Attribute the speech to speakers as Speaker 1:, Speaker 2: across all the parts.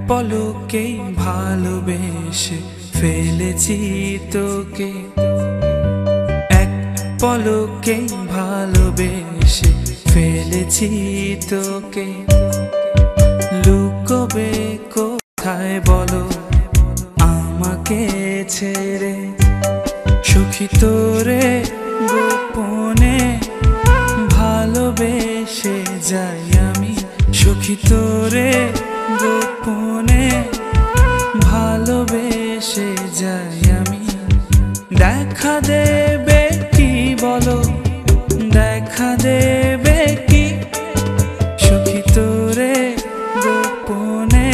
Speaker 1: পলকেই ভালোবেসে ফেলেছি তোকে, এক পলকেই ভালোবেসে ফেলেছি তোকে। লুকোবে কোথায় বলো আমাকে ছেড়ে, সুখী তোরে গোপনে ভালোবেসে যাই আমি, সুখী তোরে গোপনে ভালোবেসে যাই আমি। দেখা দেবে কি বলো, দেখা দেবে কি, সুখী তোরে গোপনে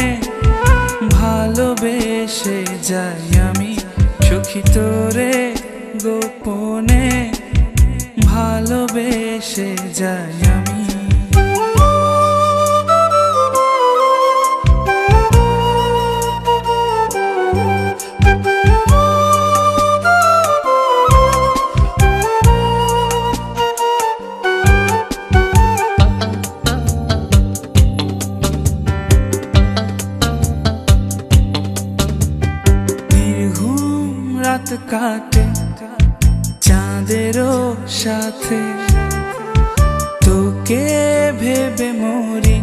Speaker 1: ভালোবেসে যাই আমি, সুখী তোরে গোপনে ভালোবেসে যাই আমি। রাত কাটে চাঁদেরও সাথে, তোকে ভেবে মরি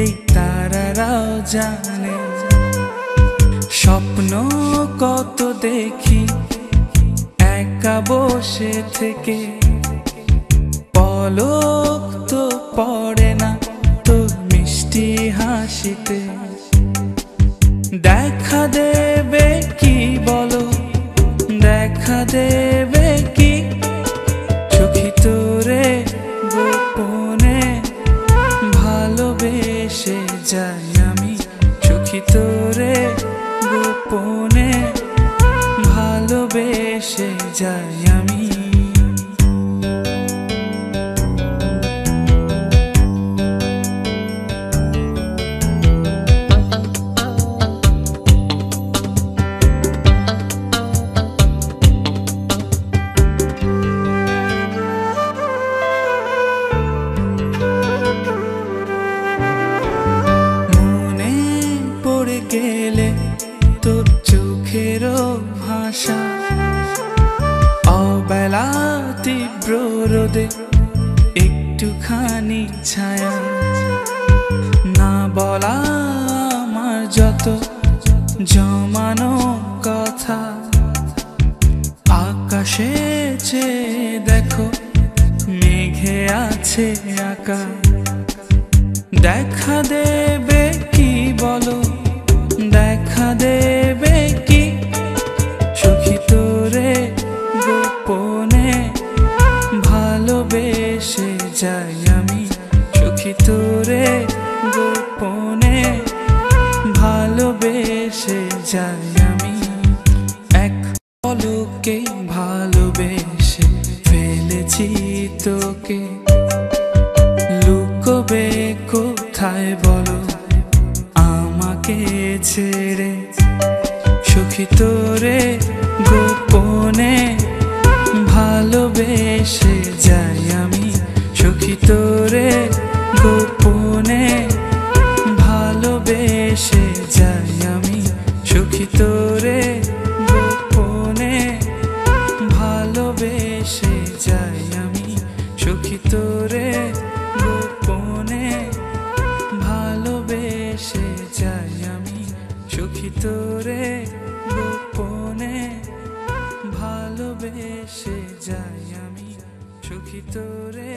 Speaker 1: এই তারারাও জানে। স্বপ্ন কত দেখি একা বসে থেকে, পলক তো পড়ে না তোর মিষ্টি হাসিতে। দেখা দেবে কি বলো, দেখা দেবে কি, সুখী তোরে গোপনে ভালোবেসে যাই আমি, সুখী তোরে গোপনে ভালোবেসে যাই আমি। গেলে তোর চোখেরও ভাষা, অবেলা তীব্র রোদে একটুখানি ছায়া, না বলা আমার যত জমানো কথা। আকাশে চেয়ে দেখো মেঘে আছে আঁকা, দেখা দেবে কি বলো, দেখা দেবে কি, সুখী তোরে গোপনে ভালোবেসে যাই আমি, সুখী তোরে গোপনে ভালোবেসে যাই আমি। এক পলকেই ভালোবেসে ফেলেছি তোকে, লুকোবে কোথায় বলো আমাকে ছেড়ে, সুখী তোরে গোপনে ভালোবেসে যাই আমি, সুখী তোরে গোপনে ভালোবেসে যাই আমি, সুখী তোরে গোপনে ভালোবেসে যাই আমি, সুখী তোরে গোপনে ভালোবেসে যাই আমি, সুখী তোরে গোপনে ভালোবেসে যাই আমি, সুখী তোরে।